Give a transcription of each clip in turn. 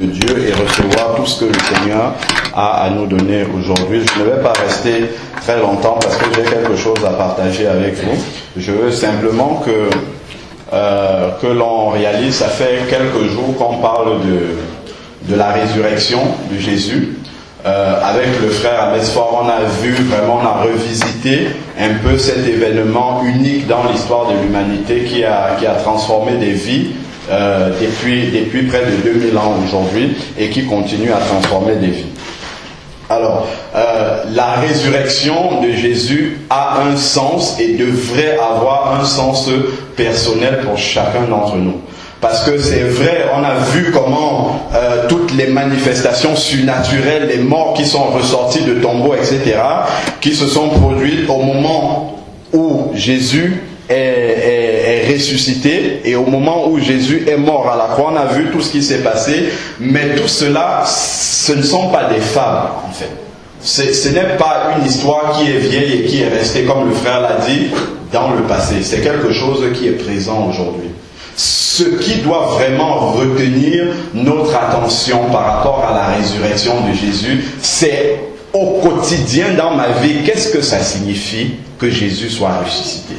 Dieu et recevoir tout ce que le Seigneur a à nous donner aujourd'hui. Je ne vais pas rester très longtemps parce que j'ai quelque chose à partager avec vous. Je veux simplement que l'on réalise, ça fait quelques jours qu'on parle de la résurrection de Jésus. Avec le frère Abesfort, on a vu vraiment, on a revisité un peu cet événement unique dans l'histoire de l'humanité qui a transformé des vies depuis près de 2000 ans aujourd'hui et qui continue à transformer des vies. Alors, la résurrection de Jésus a un sens et devrait avoir un sens personnel pour chacun d'entre nous. Parce que c'est vrai, on a vu comment toutes les manifestations surnaturelles, les morts qui sont ressortis de tombeaux, etc., qui se sont produites au moment où Jésus est ressuscité et au moment où Jésus est mort à la croix. On a vu tout ce qui s'est passé, mais tout cela, ce ne sont pas des fables, en fait. Ce n'est pas une histoire qui est vieille et qui est restée, comme le frère l'a dit, dans le passé. C'est quelque chose qui est présent aujourd'hui. Ce qui doit vraiment retenir notre attention par rapport à la résurrection de Jésus, c'est au quotidien dans ma vie, qu'est-ce que ça signifie que Jésus soit ressuscité?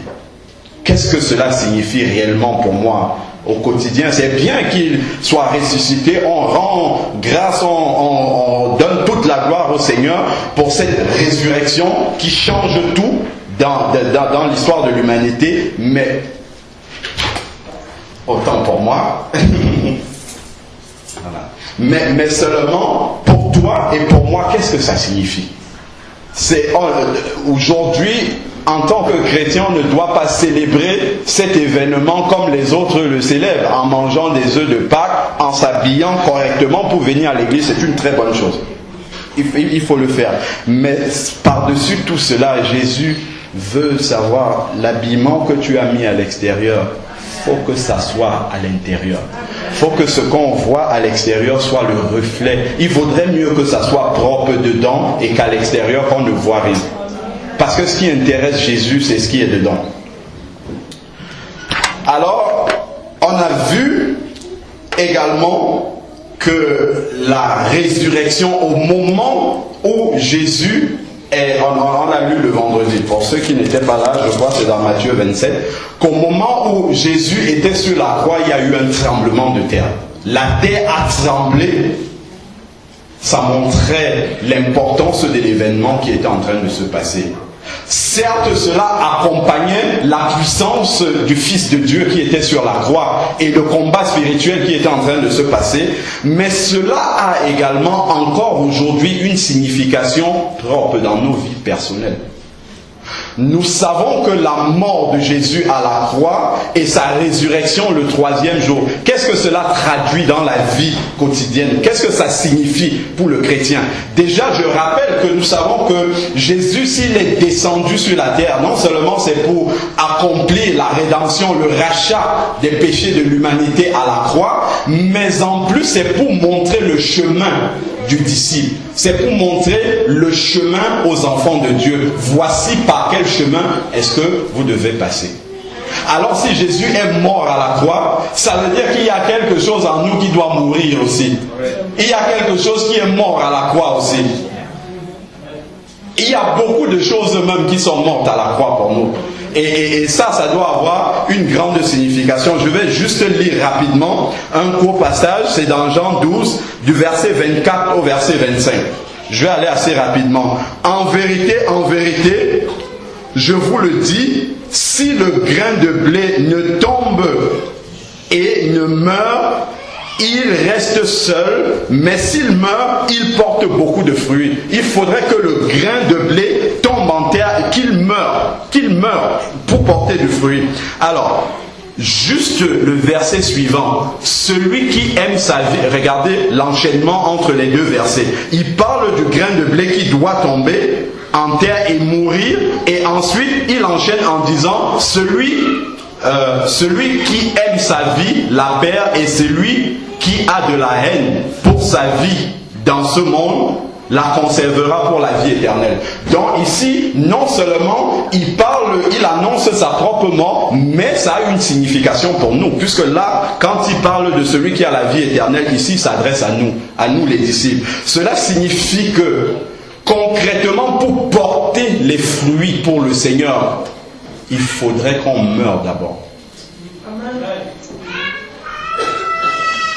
Qu'est-ce que cela signifie réellement pour moi au quotidien? C'est bien qu'il soit ressuscité, on rend grâce, on donne toute la gloire au Seigneur pour cette résurrection qui change tout dans l'histoire de l'humanité, mais autant pour moi, voilà. Mais seulement pour toi et pour moi, qu'est-ce que ça signifie? C'est aujourd'hui, en tant que chrétien, on ne doit pas célébrer cet événement comme les autres le célèbrent, en mangeant des œufs de Pâques, en s'habillant correctement pour venir à l'église. C'est une très bonne chose. Il faut le faire. Mais par-dessus tout cela, Jésus veut savoir l'habillement que tu as mis à l'extérieur. Il faut que ça soit à l'intérieur. Il faut que ce qu'on voit à l'extérieur soit le reflet. Il vaudrait mieux que ça soit propre dedans et qu'à l'extérieur qu'on ne voit rien. Parce que ce qui intéresse Jésus, c'est ce qui est dedans. Alors, on a vu également que la résurrection, au moment où Jésus est, on a lu le vendredi, pour ceux qui n'étaient pas là, je crois que c'est dans Matthieu 27, qu'au moment où Jésus était sur la croix, il y a eu un tremblement de terre. La terre a tremblé. Ça montrait l'importance de l'événement qui était en train de se passer. Certes, cela accompagnait la puissance du Fils de Dieu qui était sur la croix et le combat spirituel qui était en train de se passer, mais cela a également encore aujourd'hui une signification propre dans nos vies personnelles. Nous savons que la mort de Jésus à la croix et sa résurrection le 3e jour, qu'est-ce que cela traduit dans la vie quotidienne? Qu'est-ce que ça signifie pour le chrétien? Déjà, je rappelle que nous savons que Jésus, s'il est descendu sur la terre, non seulement c'est pour accomplir la rédemption, le rachat des péchés de l'humanité à la croix, mais en plus c'est pour montrer le chemin du disciple. C'est pour montrer le chemin aux enfants de Dieu. Voici par quel chemin est-ce que vous devez passer. Alors si Jésus est mort à la croix, ça veut dire qu'il y a quelque chose en nous qui doit mourir aussi. Il y a quelque chose qui est mort à la croix aussi. Il y a beaucoup de choses même qui sont mortes à la croix pour nous. Et ça doit avoir une grande signification. Je vais juste lire rapidement un court passage. C'est dans Jean 12, du verset 24 au verset 25. Je vais aller assez rapidement. En vérité, je vous le dis, si le grain de blé ne tombe et ne meurt, il reste seul, mais s'il meurt, il porte beaucoup de fruits. Il faudrait que le grain de blé tombe en terre et qu'il meure pour porter du fruit. Alors, juste le verset suivant, celui qui aime sa vie, regardez l'enchaînement entre les deux versets. Il parle du grain de blé qui doit tomber en terre et mourir, et ensuite il enchaîne en disant celui qui aime sa vie la perd, et celui qui a de la haine pour sa vie dans ce monde la conservera pour la vie éternelle. Donc ici, non seulement il annonce sa propre mort, mais ça a une signification pour nous, puisque là, quand il parle de celui qui a la vie éternelle, ici, il s'adresse à nous les disciples. Cela signifie que, concrètement, pour porter les fruits pour le Seigneur, il faudrait qu'on meure d'abord.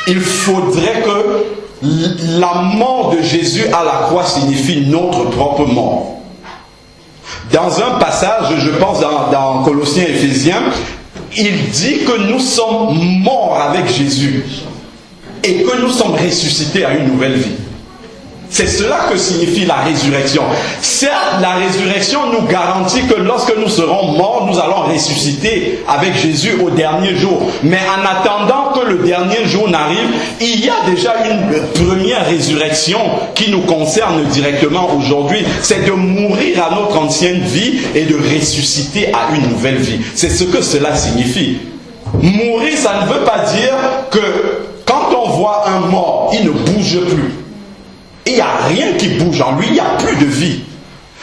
Il faudrait que la mort de Jésus à la croix signifie notre propre mort. Dans un passage, je pense dans Colossiens et Éphésiens, il dit que nous sommes morts avec Jésus et que nous sommes ressuscités à une nouvelle vie. C'est cela que signifie la résurrection. Certes, la résurrection nous garantit que lorsque nous serons morts, nous allons ressusciter avec Jésus au dernier jour. Mais en attendant que le dernier jour n'arrive, il y a déjà une première résurrection qui nous concerne directement aujourd'hui. C'est de mourir à notre ancienne vie et de ressusciter à une nouvelle vie. C'est ce que cela signifie. Mourir, ça ne veut pas dire que quand on voit un mort, il ne bouge plus. Il n'y a rien qui bouge en lui, il n'y a plus de vie.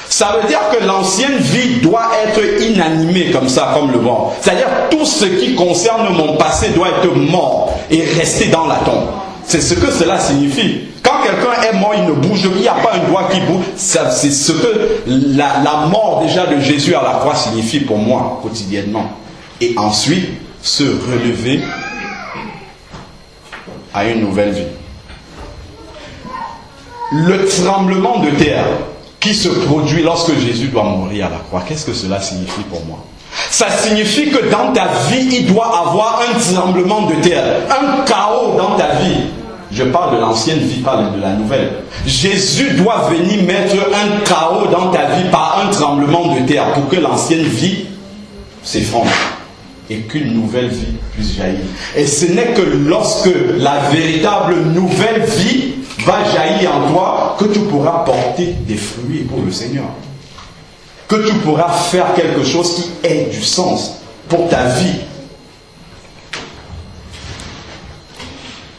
Ça veut dire que l'ancienne vie doit être inanimée comme ça, comme le vent. C'est-à-dire tout ce qui concerne mon passé doit être mort et rester dans la tombe. C'est ce que cela signifie. Quand quelqu'un est mort, il ne bouge, il n'y a pas un doigt qui bouge. C'est ce que la mort déjà de Jésus à la croix signifie pour moi quotidiennement. Et ensuite, se relever à une nouvelle vie. Le tremblement de terre qui se produit lorsque Jésus doit mourir à la croix, qu'est-ce que cela signifie pour moi? Ça signifie que dans ta vie, il doit avoir un tremblement de terre, un chaos dans ta vie. Je parle de l'ancienne vie, pas de la nouvelle. Jésus doit venir mettre un chaos dans ta vie par un tremblement de terre pour que l'ancienne vie s'effondre et qu'une nouvelle vie puisse jaillir. Et ce n'est que lorsque la véritable nouvelle vie va jaillir en toi que tu pourras porter des fruits pour le Seigneur. Que tu pourras faire quelque chose qui ait du sens pour ta vie.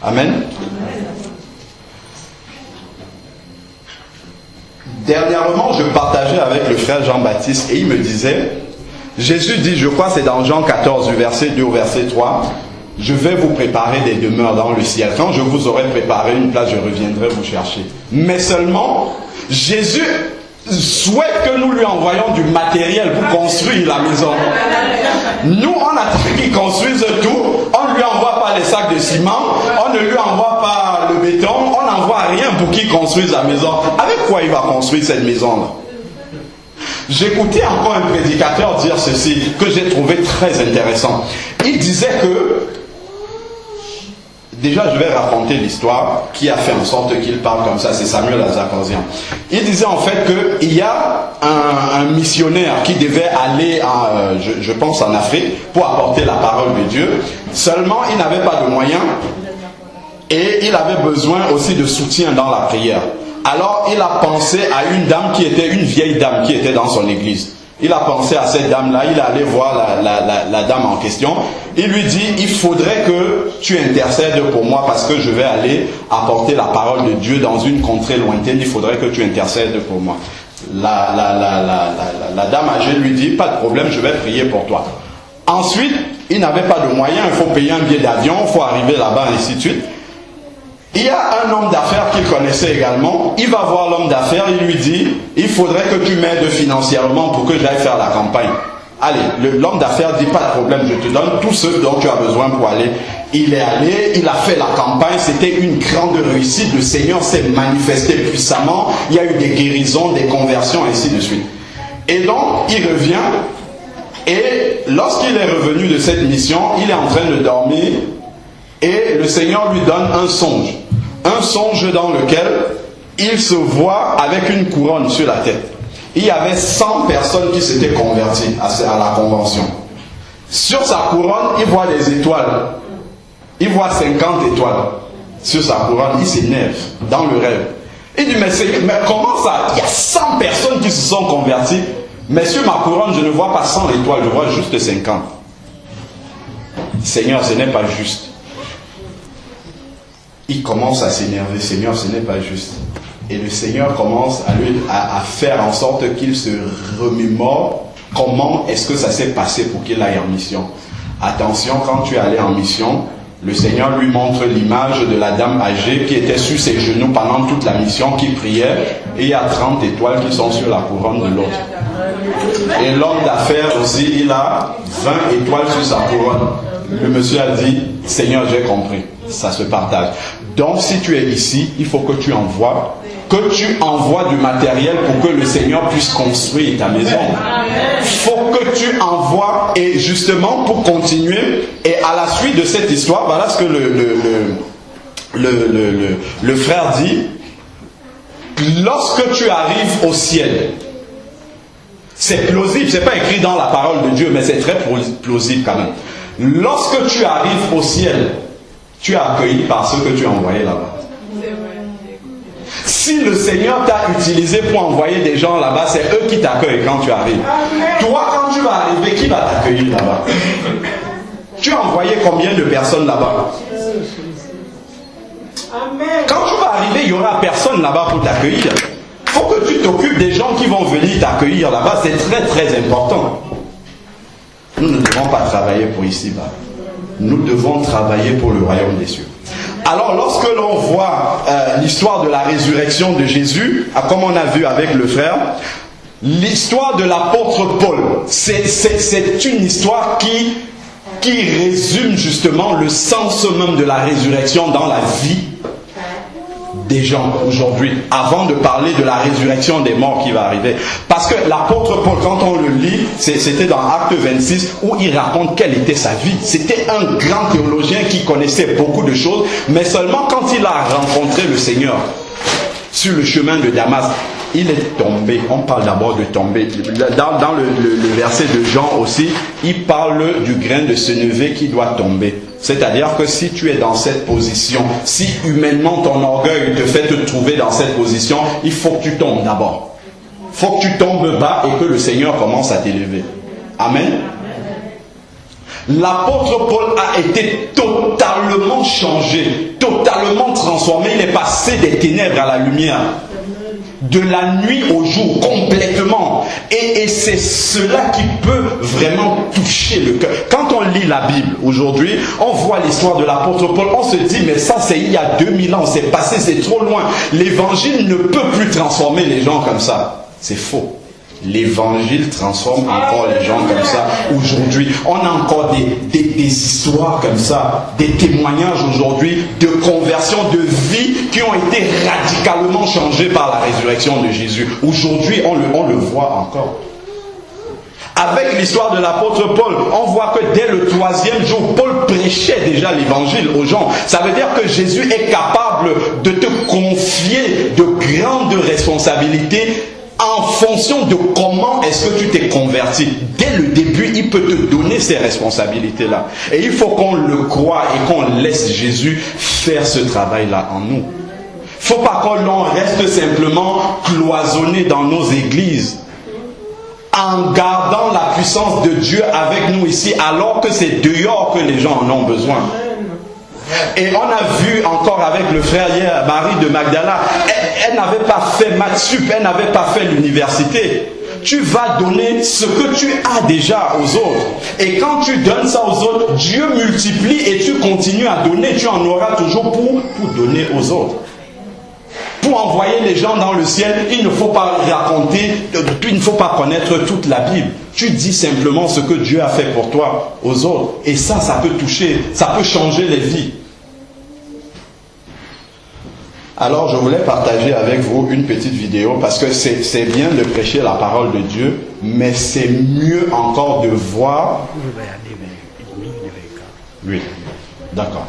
Amen. Dernièrement, je partageais avec le frère Jean-Baptiste et il me disait, Jésus dit, je crois c'est dans Jean 14, du verset 2 au verset 3, je vais vous préparer des demeures dans le ciel. Quand je vous aurai préparé une place, je reviendrai vous chercher. Mais seulement, Jésus souhaite que nous lui envoyions du matériel pour construire la maison. Nous, on attend qu'il construise tout. On ne lui envoie pas les sacs de ciment. On ne lui envoie pas le béton. On n'envoie rien pour qu'il construise la maison. Avec quoi il va construire cette maison-là? J'écoutais encore un prédicateur dire ceci, que j'ai trouvé très intéressant. Il disait que, déjà je vais raconter l'histoire qui a fait en sorte qu'il parle comme ça, c'est Samuel Azakosian. Il disait en fait qu'il y a un missionnaire qui devait aller, je pense en Afrique, pour apporter la parole de Dieu. Seulement il n'avait pas de moyens et il avait besoin aussi de soutien dans la prière. Alors il a pensé à une dame qui était une vieille dame qui était dans son église. Il a pensé à cette dame-là, il est allé voir la dame en question. Il lui dit, il faudrait que tu intercèdes pour moi parce que je vais aller apporter la parole de Dieu dans une contrée lointaine. Il faudrait que tu intercèdes pour moi. La dame âgée lui dit, pas de problème, je vais prier pour toi. Ensuite, il n'avait pas de moyens, il faut payer un billet d'avion, il faut arriver là-bas, et ainsi de suite. Il y a un homme d'affaires qu'il connaissait également. Il va voir l'homme d'affaires, il lui dit, il faudrait que tu m'aides financièrement pour que j'aille faire la campagne. Allez, l'homme d'affaires dit, pas de problème, je te donne tout ce dont tu as besoin pour aller. Il est allé, il a fait la campagne, c'était une grande réussite. Le Seigneur s'est manifesté puissamment. Il y a eu des guérisons, des conversions, ainsi de suite. Et donc, il revient. Et lorsqu'il est revenu de cette mission, il est en train de dormir. Et le Seigneur lui donne un songe. Un songe dans lequel il se voit avec une couronne sur la tête. Il y avait 100 personnes qui s'étaient converties à la convention. Sur sa couronne, il voit des étoiles. Il voit 50 étoiles sur sa couronne. Il s'énerve dans le rêve. Il dit, mais comment ça? Il y a 100 personnes qui se sont converties. Mais sur ma couronne, je ne vois pas 100 étoiles, je vois juste 50. Seigneur, ce n'est pas juste. Il commence à s'énerver. Seigneur, ce n'est pas juste. Et le Seigneur commence à faire en sorte qu'il se remémore comment est-ce que ça s'est passé pour qu'il aille en mission. Attention, quand tu es allé en mission, le Seigneur lui montre l'image de la dame âgée qui était sur ses genoux pendant toute la mission, qui priait, et il y a 30 étoiles qui sont sur la couronne de l'autre. Et l'homme d'affaires aussi, il a 20 étoiles sur sa couronne. Le monsieur a dit, Seigneur, j'ai compris, ça se partage. Donc si tu es ici, il faut que tu envoies du matériel pour que le Seigneur puisse construire ta maison. Il faut que tu envoies, et justement pour continuer, et à la suite de cette histoire, voilà ce que le frère dit. Lorsque tu arrives au ciel, c'est plausible, c'est pas écrit dans la parole de Dieu, mais c'est très plausible quand même. Lorsque tu arrives au ciel, tu es accueilli par ceux que tu as envoyés là-bas. Si le Seigneur t'a utilisé pour envoyer des gens là-bas, c'est eux qui t'accueillent quand tu arrives. Toi, quand tu vas arriver, qui va t'accueillir là-bas? Tu as envoyé combien de personnes là-bas? Quand tu vas arriver, il n'y aura personne là-bas pour t'accueillir. Il faut que tu t'occupes des gens qui vont venir t'accueillir là-bas. C'est très très important. Nous ne devons pas travailler pour ici-bas. Nous devons travailler pour le royaume des cieux. Alors lorsque l'on voit l'histoire de la résurrection de Jésus, comme on a vu avec le frère, l'histoire de l'apôtre Paul, c'est une histoire qui résume justement le sens même de la résurrection dans la vie des gens aujourd'hui, avant de parler de la résurrection des morts qui va arriver. Parce que l'apôtre Paul, quand on le lit, c'était dans Acte 26, où il raconte quelle était sa vie. C'était un grand théologien qui connaissait beaucoup de choses, mais seulement quand il a rencontré le Seigneur sur le chemin de Damas, il est tombé. On parle d'abord de tomber. Dans le verset de Jean aussi, il parle du grain de sénévé qui doit tomber. C'est-à-dire que si tu es dans cette position, si humainement ton orgueil te fait te trouver dans cette position, il faut que tu tombes d'abord. Il faut que tu tombes bas et que le Seigneur commence à t'élever. Amen. L'apôtre Paul a été totalement changé, totalement transformé. Il est passé des ténèbres à la lumière, de la nuit au jour, complètement. Et c'est cela qui peut vraiment toucher le cœur. Quand on lit la Bible aujourd'hui, on voit l'histoire de l'apôtre Paul, on se dit, mais ça c'est il y a 2000 ans, c'est passé, c'est trop loin. L'évangile ne peut plus transformer les gens comme ça. C'est faux. L'évangile transforme encore les gens comme ça. Aujourd'hui, on a encore des histoires comme ça, des témoignages aujourd'hui de conversion de vie qui ont été radicalement changées par la résurrection de Jésus. Aujourd'hui, on le voit encore. Avec l'histoire de l'apôtre Paul, on voit que dès le 3e jour, Paul prêchait déjà l'évangile aux gens. Ça veut dire que Jésus est capable de te confier de grandes responsabilités en fonction de comment est-ce que tu t'es converti. Dès le début, il peut te donner ces responsabilités-là. Et il faut qu'on le croie et qu'on laisse Jésus faire ce travail-là en nous. Il ne faut pas que l'on reste simplement cloisonné dans nos églises, en gardant la puissance de Dieu avec nous ici, alors que c'est dehors que les gens en ont besoin. Et on a vu encore avec le frère hier, Marie de Magdala, elle n'avait pas fait maths sup, elle n'avait pas fait l'université. Tu vas donner ce que tu as déjà aux autres. Et quand tu donnes ça aux autres, Dieu multiplie et tu continues à donner. Tu en auras toujours pour donner aux autres. Pour envoyer les gens dans le ciel, il ne faut pas raconter, il ne faut pas connaître toute la Bible. Tu dis simplement ce que Dieu a fait pour toi aux autres. Et ça peut toucher, ça peut changer les vies. Alors je voulais partager avec vous une petite vidéo parce que c'est bien de prêcher la parole de Dieu, mais c'est mieux encore de voir... Oui, d'accord.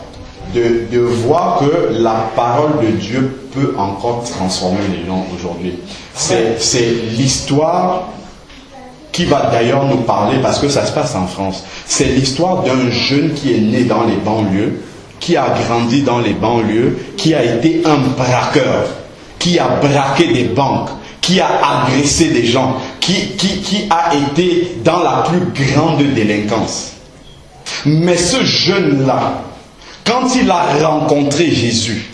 De voir que la parole de Dieu peut encore transformer les gens aujourd'hui. C'est l'histoire qui va d'ailleurs nous parler, parce que ça se passe en France. C'est l'histoire d'un jeune qui est né dans les banlieues, qui a grandi dans les banlieues, qui a été un braqueur, qui a braqué des banques, qui a agressé des gens, qui a été dans la plus grande délinquance. Mais ce jeune-là, quand il a rencontré Jésus,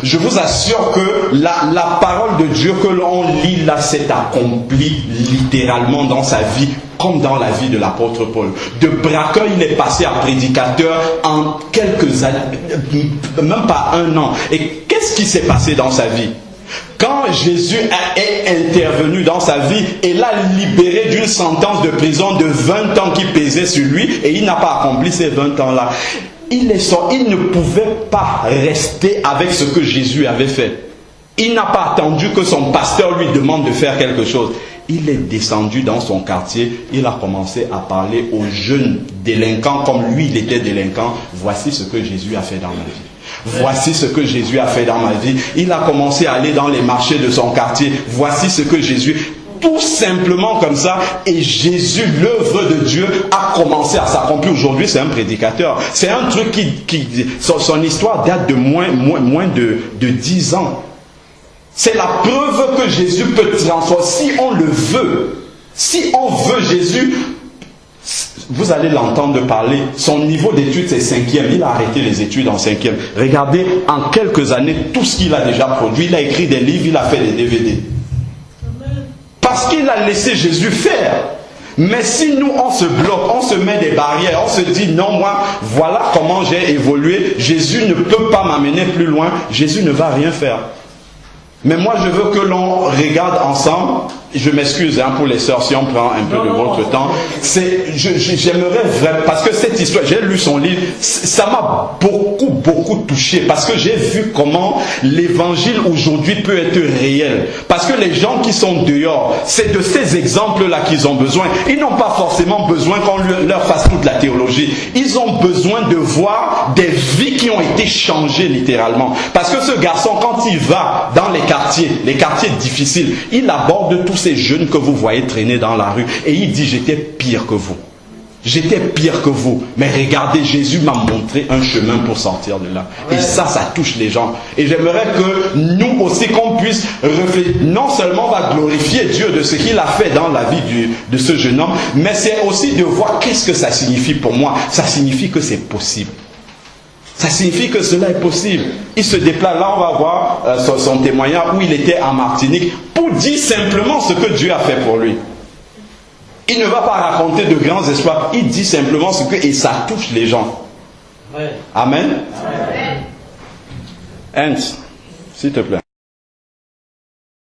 Je vous assure que la parole de Dieu que l'on lit là s'est accomplie littéralement dans sa vie, comme dans la vie de l'apôtre Paul. De braqueur, il est passé à prédicateur en quelques années, même pas un an. Et qu'est-ce qui s'est passé dans sa vie? Quand Jésus est intervenu dans sa vie et l'a libéré d'une sentence de prison de 20 ans qui pesait sur lui, et il n'a pas accompli ces 20 ans-là, il ne pouvait pas rester avec ce que Jésus avait fait. Il n'a pas attendu que son pasteur lui demande de faire quelque chose. Il est descendu dans son quartier, il a commencé à parler aux jeunes délinquants comme lui il était délinquant. Voici ce que Jésus a fait dans ma vie. Voici ce que Jésus a fait dans ma vie. Il a commencé à aller dans les marchés de son quartier. Voici ce que Jésus... Tout simplement comme ça. Et Jésus, l'œuvre de Dieu, a commencé à s'accomplir. Aujourd'hui, c'est un prédicateur. C'est un truc son histoire date de moins de 10 ans. C'est la preuve que Jésus peut transformer. Si on le veut, si on veut Jésus... Vous allez l'entendre parler. Son niveau d'études, c'est 5e. Il a arrêté les études en 5e. Regardez, en quelques années, tout ce qu'il a déjà produit. Il a écrit des livres, il a fait des DVD. Parce qu'il a laissé Jésus faire. Mais si nous, on se bloque, on se met des barrières, on se dit, non, moi, voilà comment j'ai évolué. Jésus ne peut pas m'amener plus loin. Jésus ne va rien faire. Mais moi, je veux que l'on regarde ensemble. Je m'excuse pour les sœurs si on prend un peu de votre temps. J'aimerais vraiment, parce que cette histoire, j'ai lu son livre, ça m'a beaucoup touché, parce que j'ai vu comment l'évangile aujourd'hui peut être réel. Parce que les gens qui sont dehors, c'est de ces exemples-là qu'ils ont besoin. Ils n'ont pas forcément besoin qu'on leur fasse toute la théologie. Ils ont besoin de voir des vies qui ont été changées littéralement. Parce que ce garçon, quand il va dans les quartiers difficiles, il aborde tous ces jeunes que vous voyez traîner dans la rue et il dit, j'étais pire que vous. J'étais pire que vous. Mais regardez, Jésus m'a montré un chemin pour sortir de là. Et ça touche les gens. Et j'aimerais que nous aussi, qu'on puisse réfléchir. Non seulement on va glorifier Dieu de ce qu'il a fait dans la vie de ce jeune homme, mais c'est aussi de voir qu'est-ce que ça signifie pour moi. Ça signifie que c'est possible. Ça signifie que cela est possible. Il se déplace, là on va voir son témoignage où il était en Martinique pour dire simplement ce que Dieu a fait pour lui. Il ne va pas raconter de grands espoirs, il dit simplement ce que... Et ça touche les gens. Amen. Amen. Hans, s'il te plaît.